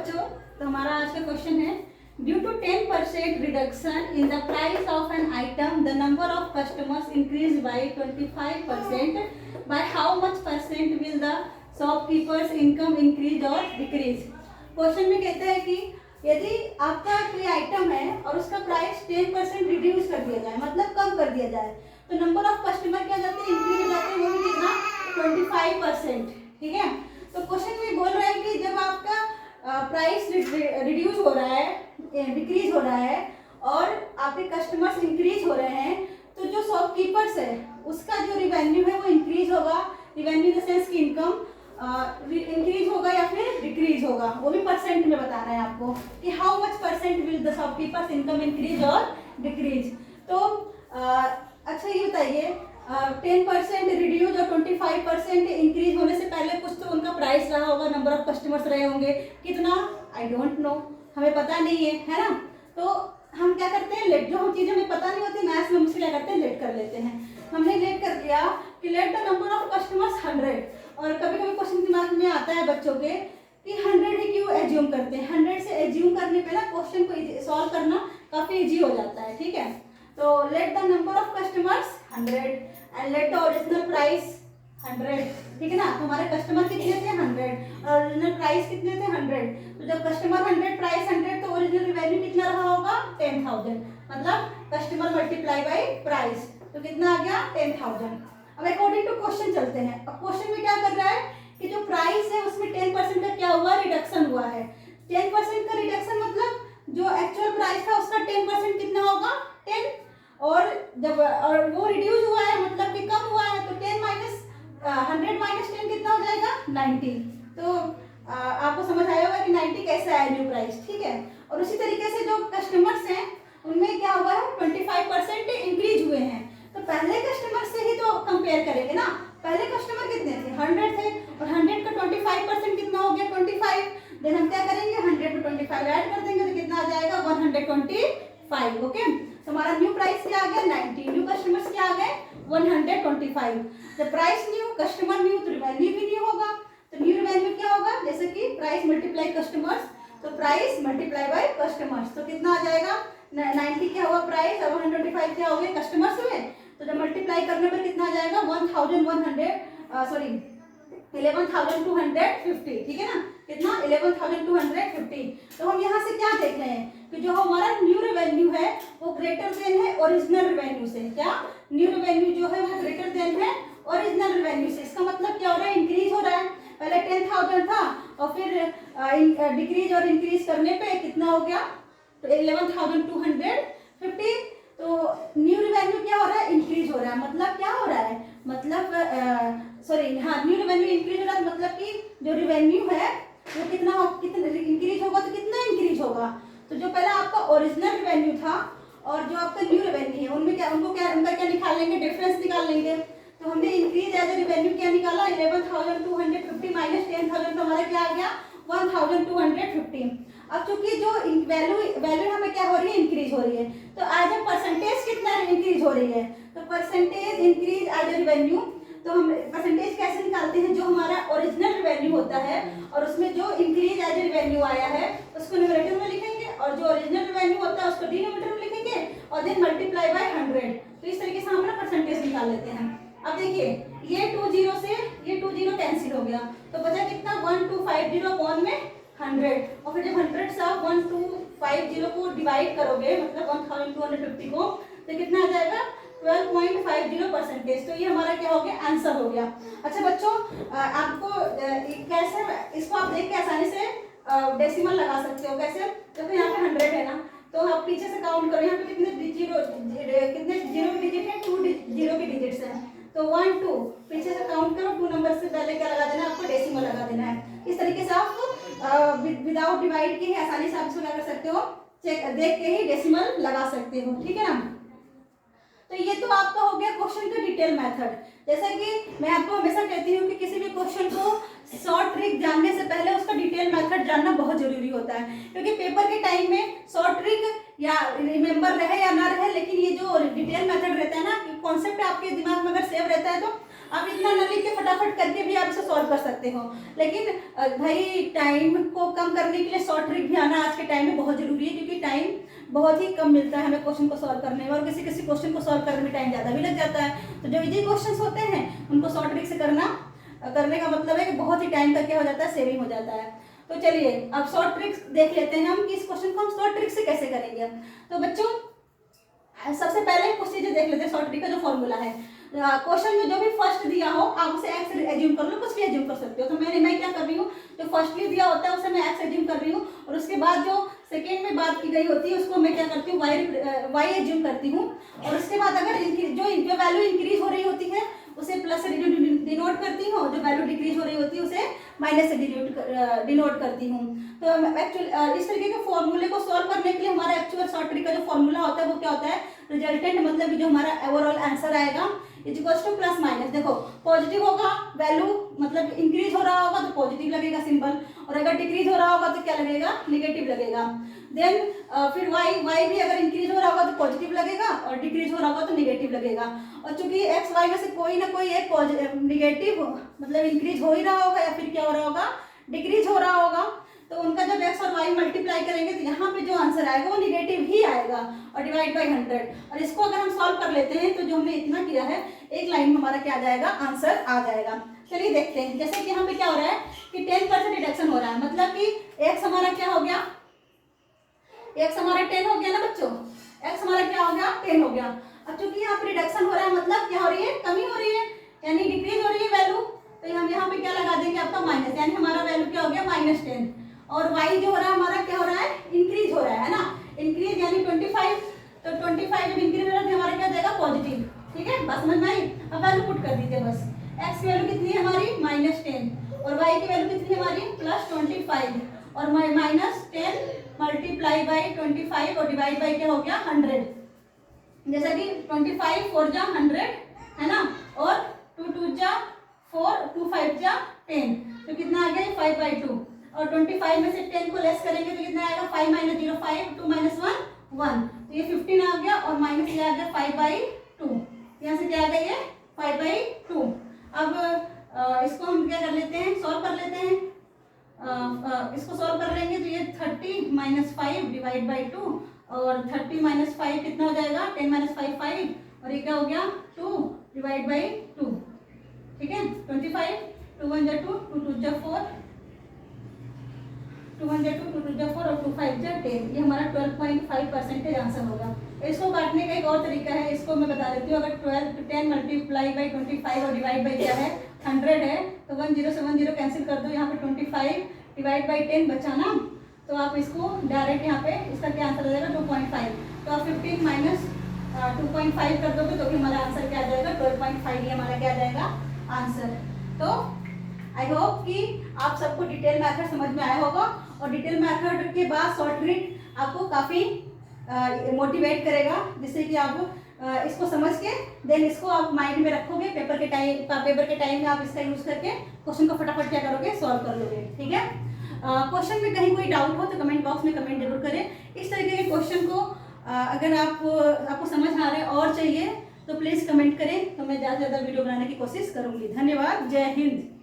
बच्चों, तो हमारा आज का क्वेश्चन है due to 10% reduction in the price of an item the number of customers increase by 25%, by how much percent will the shopkeeper's income increase और decrease. Question में कहता है कि यदि आपका कोई आइटम है और उसका प्राइस 10% रिड्यूस कर दिया जाए, मतलब कम कर दिया जाए, तो नंबर ऑफ कस्टमर क्या जाते हैं, इंक्रीज हो जाते हैं। वो भी कितना, 25%। ठीक है, तो क्वेश्चन में बोल रहा है कि जब आपका प्राइस रिड्यूस हो रहा है, डिक्रीज हो रहा है और आपके कस्टमर्स इंक्रीज हो रहे हैं, तो जो शॉपकीपर्स है उसका जो रिवेन्यू है वो इंक्रीज होगा। रिवेन्यू इन द सेंस की इनकम इंक्रीज होगा या फिर डिक्रीज होगा, वो भी परसेंट में बताना है आपको कि how much percent will the shopkeeper's income increase और डिक्रीज। तो अच्छा ये बताइए, 10% रिड्यूस और 25% इंक्रीज होने से पहले कुछ तो उनका प्राइस रहा होगा, नंबर ऑफ कस्टमर्स रहे होंगे, कितना आई डोंट नो, हमें पता नहीं है ना। तो हम क्या करते हैं, लेट, जो हम चीज़ें हमें पता नहीं होती मैथ्स में, मुझसे क्या करते हैं, लेट कर लेते हैं। हमने लेट कर दिया कि let the number of customers 100, और कभी कभी क्वेश्चन दिमाग में आता है बच्चों के कि 100 ही क्यों एज्यूम करते हैं। 100 से एज्यूम करने पे ना क्वेश्चन को सॉल्व करना काफ़ी ईजी हो जाता है। ठीक है, तो let the number of customers 100 and let the original price 100। ठीक है ना, तो हमारे कस्टमर कितने थे, 100, और ओरिजिनल प्राइस कितने थे, 100। तो जब कस्टमर 100 प्राइस 100, तो ओरिजिनल रिवेन्यू कितना रहा होगा, 10,000। मतलब कस्टमर मल्टीप्लाई बाई प्राइस, तो कितना आ गया, 10,000। अब अकॉर्डिंग टू क्वेश्चन चलते हैं। अब क्वेश्चन में क्या कर रहा है कि जो प्राइस है उसमें 10% का क्या हुआ, रिडक्शन हुआ है। 10% का रिडक्शन मतलब जो एक्चुअल प्राइस था उसका 10% कितना होगा, 10, और जब और वो रिड्यूस हुआ है मतलब कि कम हुआ है, तो 10 माइनस 100 माइनस 10 कितना हो जाएगा, 90। तो आपको समझ आया होगा कि 90 कैसे आया न्यू प्राइस। ठीक है, और उसी तरीके से जो कस्टमर्स हैं उनमें क्या हुआ है, 25% इंक्रीज हुए हैं। तो पहले कस्टमर से ही तो कंपेयर करेंगे ना। पहले कस्टमर कितने थे, 100 थे, और 100 का 25% कितना हो गया, 25। देन हम क्या करेंगे, 100 में 25 ऐड कर देंगे, तो कितना आ जाएगा, 125। ओके, तो हमारा न्यू प्राइस क्या आ गया, 90। न्यू कस्टमर्स क्या आ गए, 125। The price new, customer new, तो रिवेन्यू भी न्यू होगा। तो न्यू रिवेन्यू क्या होगा, जैसे कि प्राइस मल्टीप्लाई कस्टमर्स, तो प्राइस मल्टीप्लाई बाय कस्टमर्स, तो कितना आ जाएगा, 90 क्या हुआ प्राइस और 125 क्या हो गए कस्टमर्स हुए। तो जब मल्टीप्लाई करने पर कितना आ जाएगा, 11,250। ठीक है ना, कितना, 11,250। तो हम यहाँ से क्या देख रहे हैं कि जो हमारा न्यू रेवेन्यू है वो ग्रेटर देन है ओरिजिनल रेवेन्यू से। क्या, न्यू रेवेन्यू जो है वो ग्रेटर देन है ओरिजिनल रेवेन्यू से। इसका मतलब क्या हो रहा है, इंक्रीज हो रहा है। पहले 10,000 था और फिर डिक्रीज और इंक्रीज करने पे कितना हो गया, तो 11,250। तो न्यू रिवेन्यू क्या हो रहा है, इंक्रीज हो रहा है। मतलब क्या हो रहा है, मतलब न्यू रिवेन्यू इंक्रीज हो रहा है, मतलब कि जो रिवेन्यू है वो कितना इंक्रीज होगा, तो कितना इंक्रीज होगा। तो जो पहला आपका ओरिजिनल रिवेन्यू था और जो आपका न्यू रिवेन्यू है उनका क्या निकाल लेंगे, डिफरेंस निकाल लेंगे। तो हमने इंक्रीज एज ए रिवेन्यू क्या निकाला, 11,250 माइनस 10,000, तो हमारा क्या आ गया, 1,250। अब चूंकि जो वैल्यू हमें क्या हो रही है, इंक्रीज हो रही है, तो एज ए परसेंटेज कितना इंक्रीज हो रही है, तो percentage increase as a revenue. तो हम परसेंटेज कैसे निकालते हैं, जो हमारा ओरिजिनल रिवेन्यू होता है और उसमें जो इंक्रीज एज ए रिवेन्यू आया है उसको न्यूमरेटर में लिखेंगे, और जो ओरिजिनल रिवेन्यू होता है उसको डिनोमिनेटर में लिखेंगे, और देन मल्टीप्लाई बाय 100। तो इस तरीके से हम अपना परसेंटेज निकाल लेते हैं। अब देखिए, ये 20 से ये 20 कैंसिल हो गया, तो बचा कितना, 1250 अपॉन में 100। और फिर जब 100 से आप 1250 को डिवाइड करोगे, मतलब 1250 को, तो कितना आ जाएगा, 12.50%। तो ये हमारा क्या हो गया, आंसर हो गया। अच्छा बच्चों, आपको कैसे इसको आप देख के आसानी से डेसिमल लगा सकते हो। कैसे, देखो यहाँ पे 100 है ना, तो आप पीछे से काउंट करो, यहाँ पे कितने जीरो के डिजिट है, 2 जीरो के डिजिट्स हैं, तो 1 2 पीछे से काउंट करो, 2 नंबर से पहले क्या लगा देना है, आपको डेसिमल लगा देना है। इस तरीके से आप विदाउट डिवाइड के ही आसानी से आप इसको क्या कर सकते हो, चेक देख के ही डेसिमल लगा सकते हो। ठीक है ना, तो ये तो आपका हो गया क्वेश्चन का डिटेल मेथड। जैसा कि मैं आपको हमेशा कहती हूँ कि किसी भी क्वेश्चन को शॉर्ट ट्रिक जानने से पहले उसका डिटेल मेथड जानना बहुत जरूरी होता है, क्योंकि पेपर के टाइम में शॉर्ट ट्रिक या रिमेंबर रहे या ना रहे, लेकिन ये जो डिटेल मेथड रहता है ना, कॉन्सेप्ट आपके दिमाग में अगर सेव रहता है तो आप इतना न लिख के फटाफट करके भी आप इसे सॉल्व कर सकते हो, लेकिन भाई टाइम को कम करने के लिए शॉर्ट ट्रिक भी आना आज के टाइम में बहुत जरूरी है, क्योंकि टाइम बहुत ही कम मिलता है हमें क्वेश्चन को सॉल्व करने में, और किसी किसी क्वेश्चन को सॉल्व करने में टाइम ज़्यादा भी लग जाता है। तो जो इजी क्वेश्चन होते हैं उनको शॉर्ट ट्रिक से करने का मतलब है कि बहुत ही टाइम का क्या हो जाता है, सेविंग हो जाता है। तो चलिए अब शॉर्ट ट्रिक्स देख लेते हैं हम कि इस क्वेश्चन को हम शॉर्ट ट्रिक से कैसे करेंगे। तो बच्चों सबसे पहले प्रोसीजर देख लेते हैं शॉर्ट ट्रिक का जो फॉर्मूला है। क्वेश्चन में जो भी फर्स्ट दिया हो आप उसे एक्स एज्यूम कर लो, कुछ भी एज्यूम कर सकते हो। तो मैं क्या कर रही हूँ, जो फर्स्टली दिया होता है उसे मैं एक्स एज्यूम कर रही हूँ, और उसके बाद जो सेकेंड में बात की गई होती है उसको मैं क्या करती हूँ, वाई एज्यूम करती हूँ। और उसके बाद अगर जो वैल्यू इंक्रीज हो रही होती है उसे प्लस से डिनोट करती हूँ, जो वैल्यू डिक्रीज हो रही होती है उसे माइनस से डिनोट करती हूँ। तो एक्चुअल इस तरीके के फॉर्मूले को सॉल्व करने के लिए हमारा एक्चुअल शॉर्ट ट्रिक का जो फॉर्मूला होता है वो क्या होता है, रिजल्टेंट मतलब जो हमारा ओवरऑल आंसर आएगा इक्वल्स टू प्लस माइनस। देखो पॉजिटिव होगा वैल्यू मतलब इंक्रीज हो रहा होगा तो पॉजिटिव लगेगा सिंबल, और अगर डिक्रीज हो रहा होगा तो क्या लगेगा, निगेटिव लगेगा। देन फिर वाई भी अगर इंक्रीज हो रहा होगा तो पॉजिटिव लगेगा, और डिक्रीज हो रहा होगा तो निगेटिव लगेगा। और चूंकि एक्स वाई में से कोई ना कोई एक निगेटिव मतलब इंक्रीज हो ही रहा होगा या फिर क्या हो रहा होगा, डिक्रीज हो रहा होगा, तो उनका जब एक्स और वाई मल्टीप्लाई करेंगे तो यहाँ पे जो आंसर आएगा वो निगेटिव ही आएगा, और डिवाइड बाई 100। और इसको अगर हम सॉल्व कर लेते हैं तो जो हमने इतना किया है एक लाइन में हमारा क्या आ जाएगा, आंसर आ जाएगा। चलिए देखते हैं, जैसे कि यहाँ पे क्या हो रहा है कि 10% डिडक्शन हो रहा है, मतलब कि एक्स हमारा क्या हो गया, एक्स हमारा 10 हो गया ना बच्चों, एक्स हमारा क्या हो गया, 10 हो गया। अब चूंकि यहाँ पे रिडक्शन हो रहा है मतलब क्या हो रही है, कमी हो रही है, यानी डिक्रीज हो रही है वैल्यू, तो हम यहाँ पे क्या लगा देंगे आपका माइनस, यानी हमारा वैल्यू क्या हो गया -10। और y जो हो रहा है हमारा क्या हो रहा है, इंक्रीज हो रहा है ना, इंक्रीज यानी 25, तो 25 जब इंक्रीज हो रहा है तो हमारा क्या जाएगा, पॉजिटिव। ठीक है, बस समझ में आई। अब वैल्यू पुट कर दीजिए बस, x की वैल्यू कितनी है हमारी -10, और y की वैल्यू कितनी है हमारी +25, और -10 मल्टीप्लाई बाई 25 और डिवाइड बाई क्या हो गया 100। जैसा कि 25 4 जा 100 है ना, और 2 2 जा 4 2 5 जा 10, तो कितना आ गया 5/2। और 25 में से 10 को लेस करेंगे तो कितना आएगा, 5 - 0 5, 2 - 1 1, तो ये 15 आ गया, और माइनस ये आ गया 5/2, यहाँ से क्या आ गया ये 5/2। अब इसको हम क्या कर लेते हैं, सॉल्व कर लेते हैं। इसको सॉल्व कर लेंगे तो ये 30 - 5 डिवाइड बाई 2, और 30 - 5 कितना हो जाएगा, 10 - 5 5, और ये क्या हो गया 2 डिवाइड बाई 2। ठीक है, 25 2 1 जा 2 2 2 जा 4, 2 1 जा 2 2 2 जा 4, और 2 5 जा 10, ये हमारा 12.5% आंसर होगा। इसको काटने का एक और तरीका है, इसको मैं बता देती हूँ। अगर 10 मल्टीप्लाई बाई 25 और डिवाइड बाई क्या है 100 है, तो 10 से 10 कैंसिल कर दो, यहाँ पे 25 डिवाइड बाई 10 बचा ना, तो आप इसको डायरेक्ट यहाँ पे इसका क्या आंसर आ जाएगा 2.5, तो आप 15 माइनस 2.5 कर दोगे तो भी हमारा आंसर क्या आ जाएगा 12.5, ये हमारा क्या आ जाएगा आंसर। तो आई होप कि आप सबको डिटेल मेथड समझ में आया होगा, और डिटेल मेथड के बाद शॉर्ट ट्रिक आपको काफ़ी मोटिवेट करेगा, जिससे कि आप इसको समझ के देन इसको आप माइंड में रखोगे, पेपर के टाइम में आप इसका यूज करके क्वेश्चन को फटाफट क्या करोगे, सॉल्व कर लोगे। ठीक है, क्वेश्चन में कहीं कोई डाउट हो तो कमेंट बॉक्स में कमेंट जरूर करें। इस तरीके के क्वेश्चन को अगर आपको समझ आ रहा है और चाहिए तो प्लीज़ कमेंट करें, तो मैं ज़्यादा से ज़्यादा वीडियो बनाने की कोशिश करूँगी। धन्यवाद, जय हिंद।